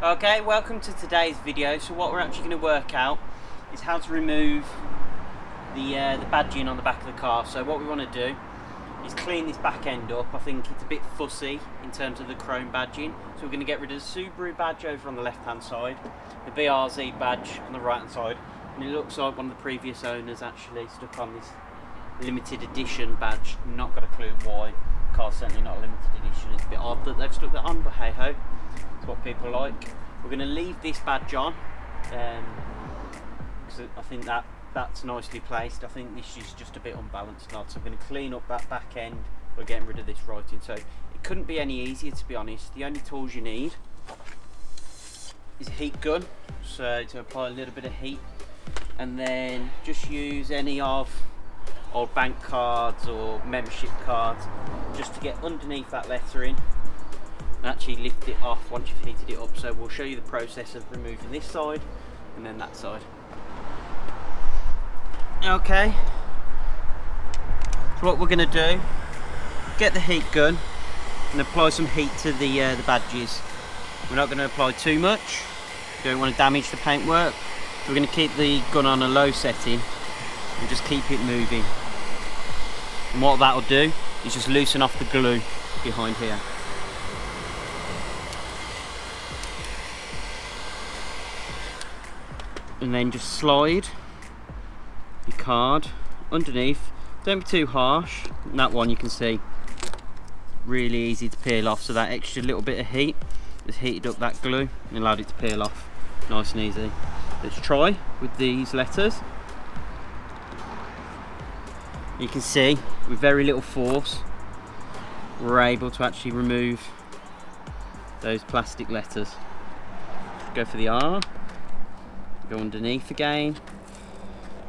Okay, welcome to today's video. So what we're actually going to work out is how to remove the badging on the back of the car. So what we want to do is clean this back end up. I think it's a bit fussy in terms of the chrome badging. So we're going to get rid of the Subaru badge over on the left hand side, the BRZ badge on the right hand side, and it looks like one of the previous owners actually stuck on this limited edition badge. Not got a clue why. The car's certainly not a limited edition. It's a bit odd that they've stuck that on, but hey ho. What people like. We're going to leave this badge on because I think that's nicely placed. I think this is just a bit unbalanced now, so I'm going to clean up that back end by getting rid of this writing. So it couldn't be any easier, to be honest. The only tools you need is a heat gun, so to apply a little bit of heat, and then just use any of old bank cards or membership cards just to get underneath that lettering. Actually lift it off once you've heated it up. So we'll show you the process of removing this side and then that side. Okay, so what we're going to do, get the heat gun and apply some heat to the badges. We're not going to apply too much, we don't want to damage the paintwork. We're going to keep the gun on a low setting and just keep it moving, and what that'll do is just loosen off the glue behind here. And then just slide your card underneath. Don't be too harsh. And that one you can see really easy to peel off, so that extra little bit of heat has heated up that glue and allowed it to peel off nice and easy. Let's try with these letters. You can see with very little force we're able to actually remove those plastic letters. Go for the R. Go underneath again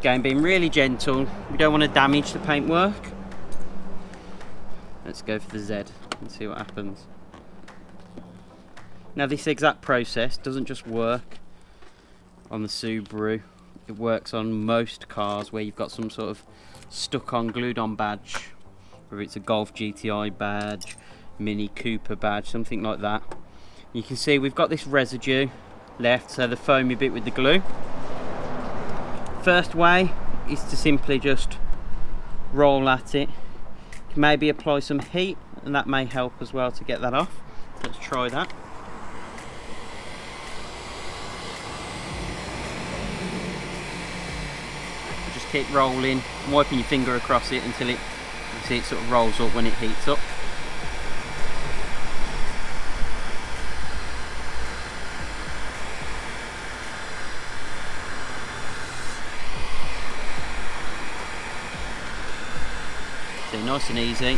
being really gentle. We don't want to damage the paintwork. Let's go for the Z and see what happens. Now this exact process doesn't just work on the Subaru, it works on most cars where you've got some sort of stuck on, glued on badge, whether it's a Golf GTI badge, Mini Cooper badge, something like that. You can see we've got this residue left, so the foamy bit with the glue. First way is to simply just roll at it. Maybe apply some heat and that may help as well to get that off. Let's try that. Just keep rolling, wiping your finger across it until you see it sort of rolls up when it heats up. Nice and easy.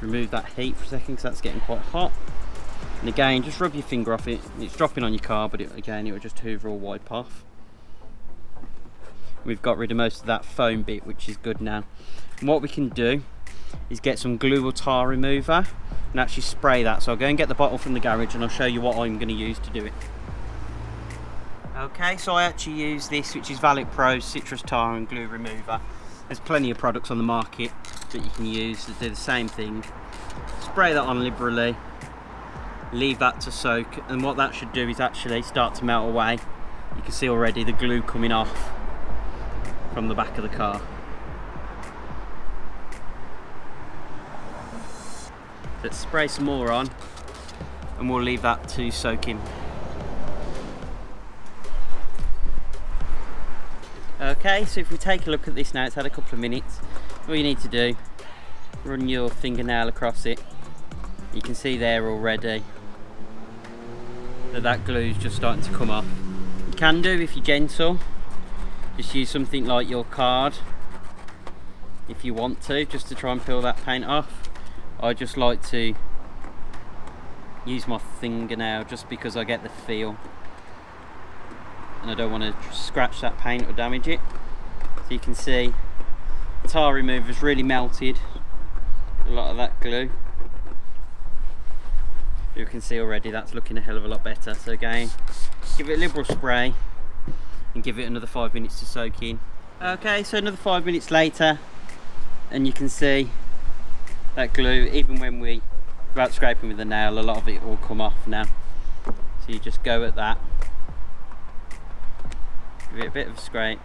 Remove that heat for a second because that's getting quite hot. And again, just rub your finger off it. It's dropping on your car, but again, it will just hoover or wipe off. We've got rid of most of that foam bit, which is good now. And what we can do is get some glue or tar remover and actually spray that. So I'll go and get the bottle from the garage and I'll show you what I'm going to use to do it. Okay, so I actually use this, which is Valet Pro Citrus Tar and Glue Remover. There's plenty of products on the market that you can use that do the same thing. Spray that on liberally, leave that to soak, and what that should do is actually start to melt away. You can see already the glue coming off from the back of the car. Let's spray some more on and we'll leave that to soak in. Okay, so if we take a look at this now, it's had a couple of minutes. All you need to do, run your fingernail across it. You can see there already that glue is just starting to come off. You can do, if you're gentle, just use something like your card if you want to, just to try and peel that paint off. I just like to use my fingernail just because I get the feel. And I don't want to scratch that paint or damage it. So you can see the tar remover's really melted a lot of that glue. You can see already that's looking a hell of a lot better. So again, give it a liberal spray and give it another 5 minutes to soak in. Okay, so another 5 minutes later, and you can see that glue, even when without scraping with a nail, a lot of it will come off now. So you just go at that, give it a bit of a scrape.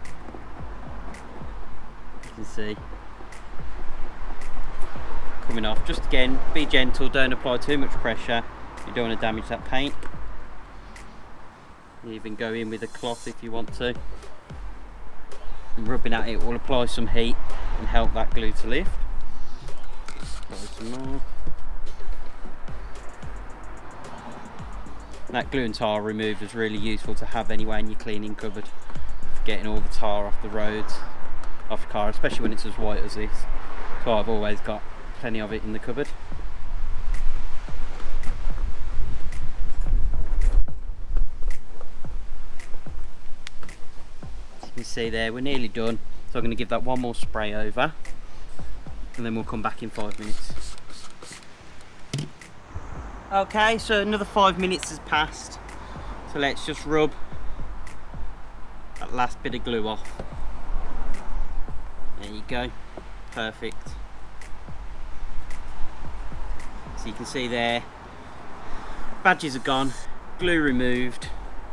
You can see coming off. Just again, be gentle, don't apply too much pressure. You don't want to damage that paint. You even go in with a cloth if you want to. And rubbing at it will apply some heat and help that glue to lift. Apply some more. That glue and tar remover is really useful to have anyway in your cleaning cupboard, for getting all the tar off the roads, off the car, especially when it's as white as this. So I've always got plenty of it in the cupboard. As you can see there, we're nearly done. So I'm going to give that one more spray over, and then we'll come back in 5 minutes. Okay, so another 5 minutes has passed. So let's just rub that last bit of glue off. There you go, perfect. So you can see there, badges are gone, glue removed.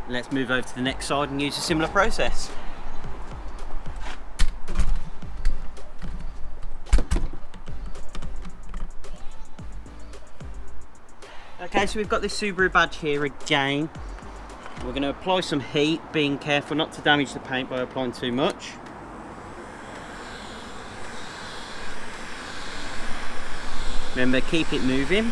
Let's move over to the next side and use a similar process. Okay, so we've got this Subaru badge here again. We're going to apply some heat, being careful not to damage the paint by applying too much. Remember, keep it moving.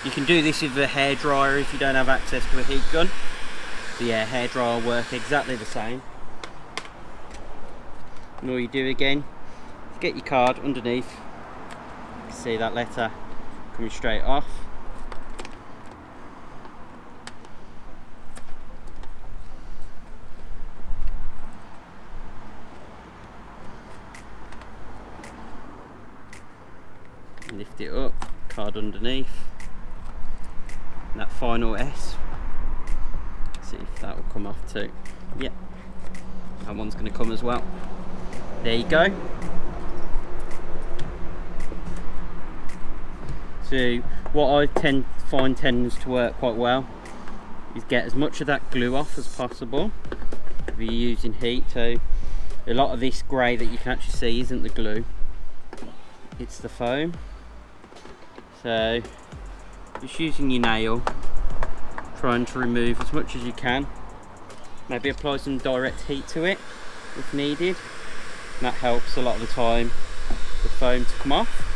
You can do this with a hairdryer if you don't have access to a heat gun. But yeah, hairdryer will work exactly the same. And all you do again, get your card underneath. You can see that letter coming straight off. Lift it up, card underneath. And that final S. See if that will come off too. Yep, that one's going to come as well. There you go. So what I find tends to work quite well is get as much of that glue off as possible if you're using heat. So a lot of this grey that you can actually see isn't the glue, it's the foam. So just using your nail, trying to remove as much as you can. Maybe apply some direct heat to it if needed, and that helps a lot of the time the foam to come off.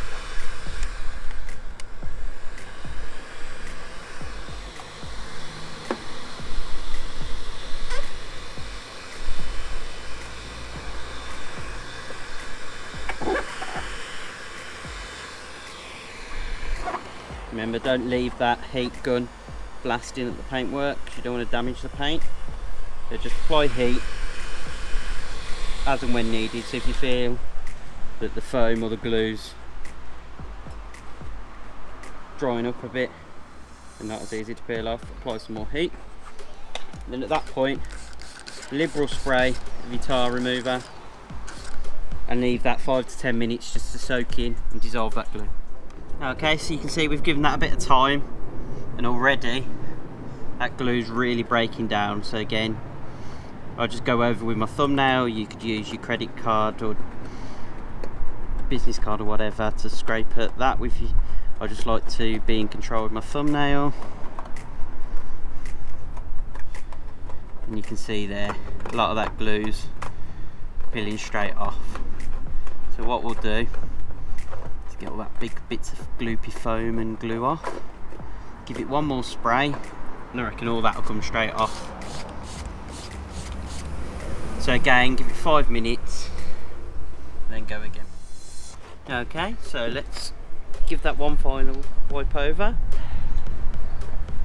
Remember, don't leave that heat gun blasting at the paintwork because you don't want to damage the paint. So just apply heat as and when needed. So if you feel that the foam or the glue's drying up a bit and not as easy to peel off, apply some more heat. And then at that point, liberal spray of your tar remover and leave that 5 to 10 minutes just to soak in and dissolve that glue. Okay, so you can see we've given that a bit of time, and already that glue's really breaking down. So again, I'll just go over with my thumbnail. You could use your credit card or business card or whatever to scrape at that with you. I just like to be in control with my thumbnail. And you can see there, a lot of that glue's peeling straight off. So what we'll do, get all that big bits of gloopy foam and glue off, give it one more spray, and I reckon all that will come straight off. So again, give it 5 minutes, then go again. Okay, so let's give that one final wipe over,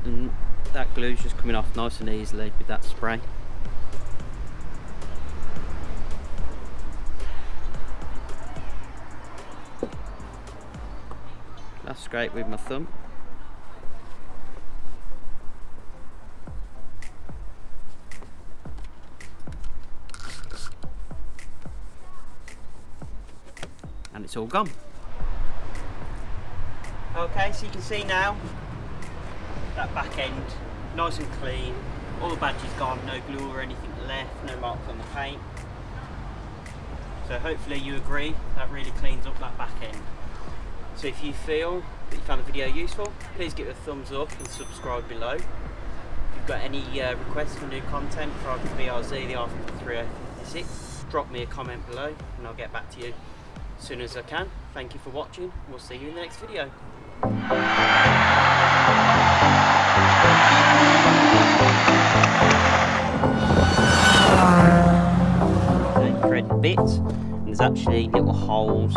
and that glue's just coming off nice and easily with that spray. That's great with my thumb. it's all gone. Okay, so you can see now that back end nice and clean, all the badge is gone, no glue or anything left, no marks on the paint. So hopefully you agree, that really cleans up that back end. So if you feel that you found the video useful, please give it a thumbs up and subscribe below. If you've got any requests for new content for the BRZ, the R5356, drop me a comment below and I'll get back to you as soon as I can. Thank you for watching, we'll see you in the next video. Thread bits, and there's actually little holes